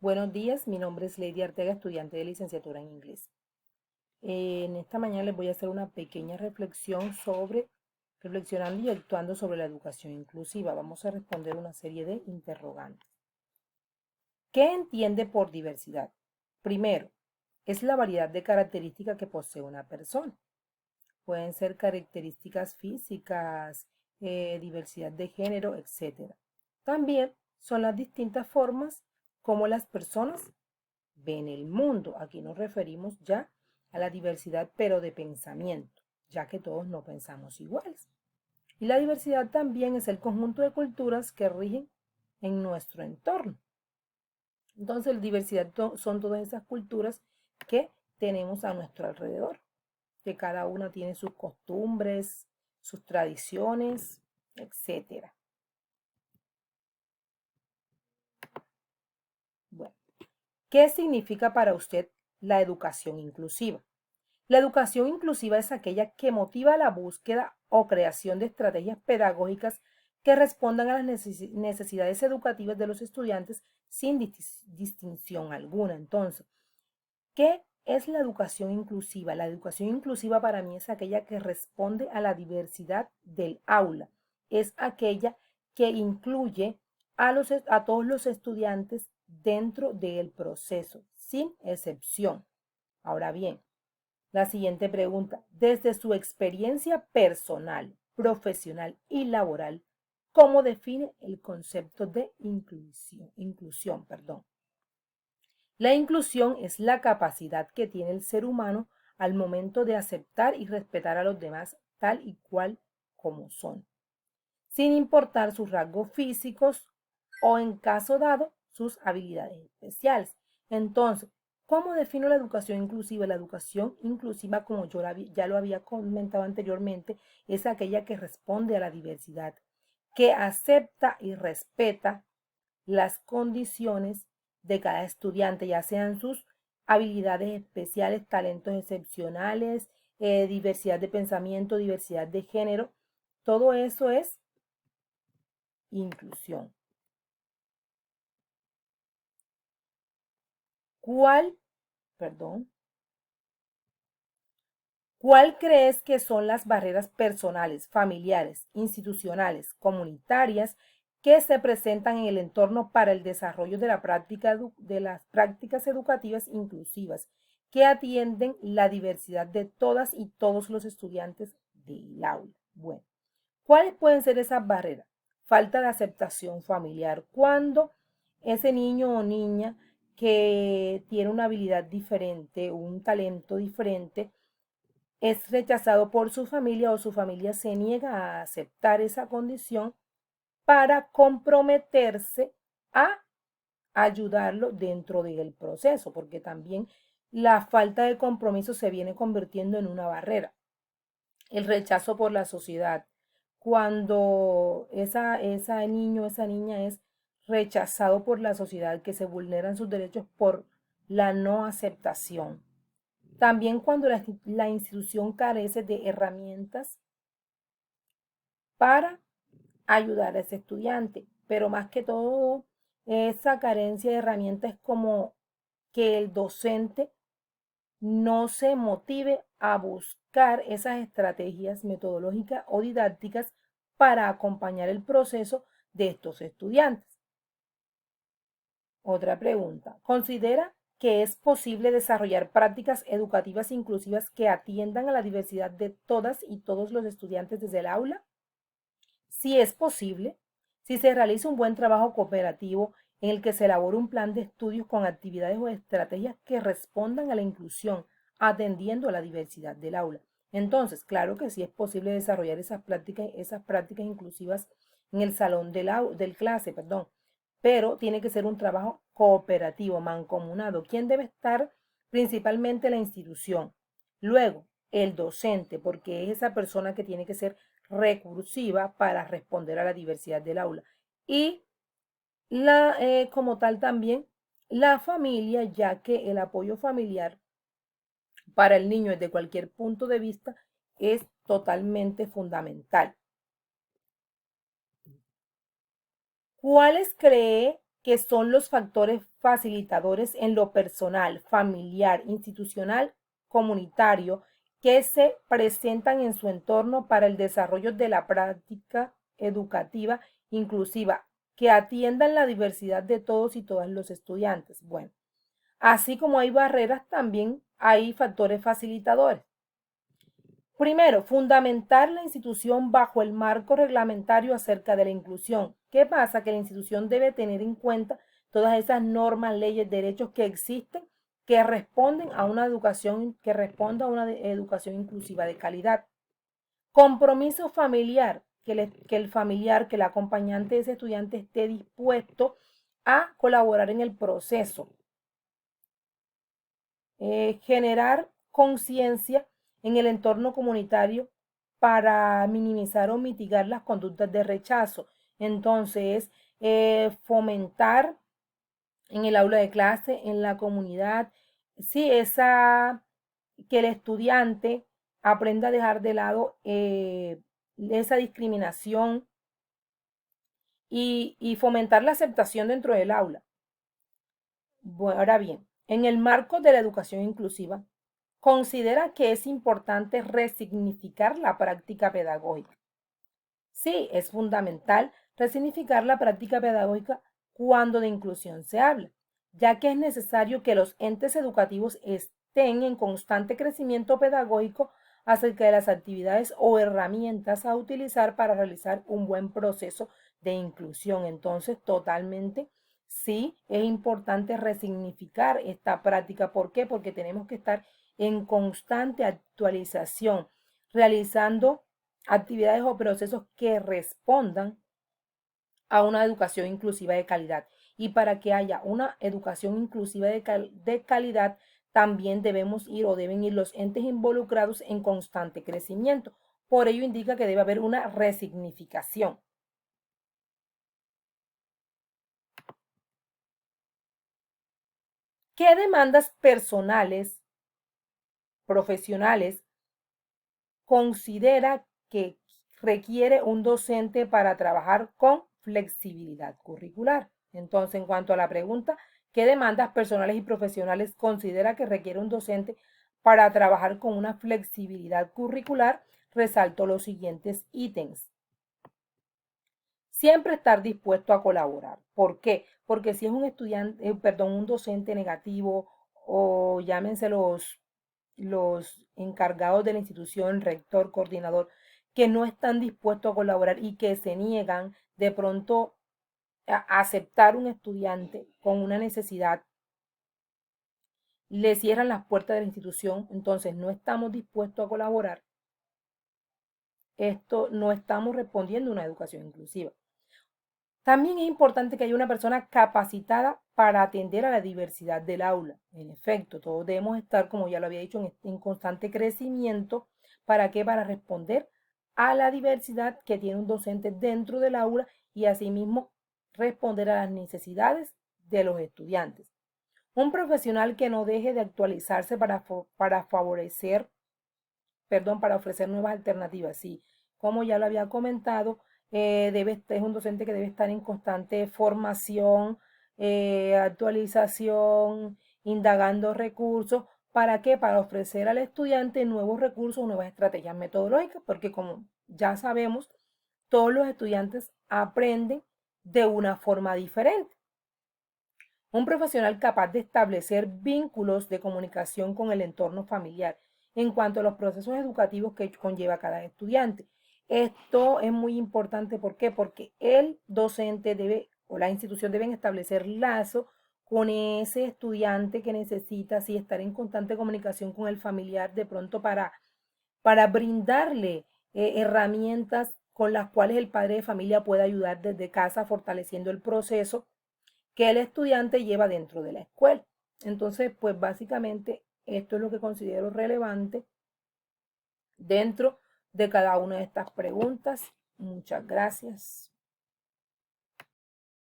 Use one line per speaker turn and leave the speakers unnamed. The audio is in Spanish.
Buenos días, mi nombre es Lady Arteaga, estudiante de licenciatura en inglés. En esta mañana les voy a hacer una pequeña reflexión reflexionando y actuando sobre la educación inclusiva. Vamos a responder una serie de interrogantes. ¿Qué entiende por diversidad? Primero, es la variedad de características que posee una persona. Pueden ser características físicas, diversidad de género, etc. También son las distintas formas como las personas ven el mundo. Aquí nos referimos ya a la diversidad, pero de pensamiento, ya que todos no pensamos iguales. Y la diversidad también es el conjunto de culturas que rigen en nuestro entorno. Entonces, la diversidad son todas esas culturas que tenemos a nuestro alrededor, que cada una tiene sus costumbres, sus tradiciones, etcétera. Bueno, ¿qué significa para usted la educación inclusiva? La educación inclusiva es aquella que motiva la búsqueda o creación de estrategias pedagógicas que respondan a las necesidades educativas de los estudiantes sin distinción alguna. Entonces, ¿qué es la educación inclusiva? La educación inclusiva para mí es aquella que responde a la diversidad del aula. Es aquella que incluye a todos los estudiantes dentro del proceso, sin excepción. Ahora bien, la siguiente pregunta, desde su experiencia personal, profesional y laboral, ¿cómo define el concepto de inclusión, perdón? La inclusión es la capacidad que tiene el ser humano al momento de aceptar y respetar a los demás tal y cual como son, sin importar sus rasgos físicos o, en caso dado, sus habilidades especiales. Entonces, ¿cómo defino la educación inclusiva? La educación inclusiva, como ya lo había comentado anteriormente, es aquella que responde a la diversidad, que acepta y respeta las condiciones de cada estudiante, ya sean sus habilidades especiales, talentos excepcionales, diversidad de pensamiento, diversidad de género. Todo eso es inclusión. ¿Cuál, perdón, cuál crees que son las barreras personales, familiares, institucionales, comunitarias que se presentan en el entorno para el desarrollo de de las prácticas educativas inclusivas que atienden la diversidad de todas y todos los estudiantes del aula? Bueno, ¿cuáles pueden ser esas barreras? Falta de aceptación familiar. Cuando ese niño o niña que tiene una habilidad diferente, un talento diferente, es rechazado por su familia o su familia se niega a aceptar esa condición para comprometerse a ayudarlo dentro del proceso, porque también la falta de compromiso se viene convirtiendo en una barrera. El rechazo por la sociedad, cuando esa niño, esa niña es rechazado por la sociedad, que se vulneran sus derechos por la no aceptación. También cuando la institución carece de herramientas para ayudar a ese estudiante, pero más que todo, esa carencia de herramientas es como que el docente no se motive a buscar esas estrategias metodológicas o didácticas para acompañar el proceso de estos estudiantes. Otra pregunta. ¿Considera que es posible desarrollar prácticas educativas inclusivas que atiendan a la diversidad de todas y todos los estudiantes desde el aula? Si es posible, si se realiza un buen trabajo cooperativo en el que se elabore un plan de estudios con actividades o estrategias que respondan a la inclusión, atendiendo a la diversidad del aula. Entonces, claro que sí es posible desarrollar esas prácticas inclusivas en el salón del clase, perdón, pero tiene que ser un trabajo cooperativo, mancomunado. ¿Quién debe estar? Principalmente la institución. Luego, el docente, porque es esa persona que tiene que ser recursiva para responder a la diversidad del aula. Y como tal también la familia, ya que el apoyo familiar para el niño desde cualquier punto de vista es totalmente fundamental. ¿Cuáles cree que son los factores facilitadores en lo personal, familiar, institucional, comunitario, que se presentan en su entorno para el desarrollo de la práctica educativa inclusiva, que atiendan la diversidad de todos y todas los estudiantes. Bueno, así como hay barreras, también hay factores facilitadores. Primero, fundamentar la institución bajo el marco reglamentario acerca de la inclusión. ¿Qué pasa? Que la institución debe tener en cuenta todas esas normas, leyes, derechos que existen que responden a una educación, que responda a una educación inclusiva de calidad. Compromiso familiar, que el familiar, que el acompañante de ese estudiante esté dispuesto a colaborar en el proceso. Generar conciencia en el entorno comunitario para minimizar o mitigar las conductas de rechazo. Entonces, fomentar en el aula de clase, en la comunidad, sí, que el estudiante aprenda a dejar de lado esa discriminación y fomentar la aceptación dentro del aula. Bueno, ahora bien, en el marco de la educación inclusiva, considera que es importante resignificar la práctica pedagógica. Sí, es fundamental resignificar la práctica pedagógica cuando de inclusión se habla, ya que es necesario que los entes educativos estén en constante crecimiento pedagógico acerca de las actividades o herramientas a utilizar para realizar un buen proceso de inclusión. Entonces, totalmente, sí, es importante resignificar esta práctica. ¿Por qué? Porque tenemos que estar en constante actualización, realizando actividades o procesos que respondan a una educación inclusiva de calidad. Y para que haya una educación inclusiva de calidad, también debemos ir o deben ir los entes involucrados en constante crecimiento. Por ello indica que debe haber una resignificación. ¿Qué demandas personales, profesionales, considera que requiere un docente para trabajar con flexibilidad curricular? Entonces, en cuanto a la pregunta, ¿qué demandas personales y profesionales considera que requiere un docente para trabajar con una flexibilidad curricular? Resalto los siguientes ítems. Siempre estar dispuesto a colaborar. ¿Por qué? Porque si es un estudiante, un docente negativo o llámense los encargados de la institución, rector, coordinador, que no están dispuestos a colaborar y que se niegan de pronto a aceptar un estudiante con una necesidad, le cierran las puertas de la institución, entonces no estamos dispuestos a colaborar, esto no estamos respondiendo a una educación inclusiva. También es importante que haya una persona capacitada para atender a la diversidad del aula. En efecto, todos debemos estar, como ya lo había dicho, en constante crecimiento. ¿Para qué? Para responder a la diversidad que tiene un docente dentro del aula y asimismo responder a las necesidades de los estudiantes. Un profesional que no deje de actualizarse para ofrecer nuevas alternativas. Sí, como ya lo había comentado, es un docente que debe estar en constante formación, actualización, indagando recursos. ¿Para qué? Para ofrecer al estudiante nuevos recursos, nuevas estrategias metodológicas, porque como ya sabemos, todos los estudiantes aprenden de una forma diferente. Un profesional capaz de establecer vínculos de comunicación con el entorno familiar en cuanto a los procesos educativos que conlleva cada estudiante. Esto es muy importante, ¿por qué? Porque el docente debe o la institución deben establecer lazo con ese estudiante que necesita así estar en constante comunicación con el familiar de pronto para brindarle herramientas con las cuales el padre de familia pueda ayudar desde casa fortaleciendo el proceso que el estudiante lleva dentro de la escuela. Entonces, pues básicamente esto es lo que considero relevante dentro de cada una de estas preguntas. Muchas gracias.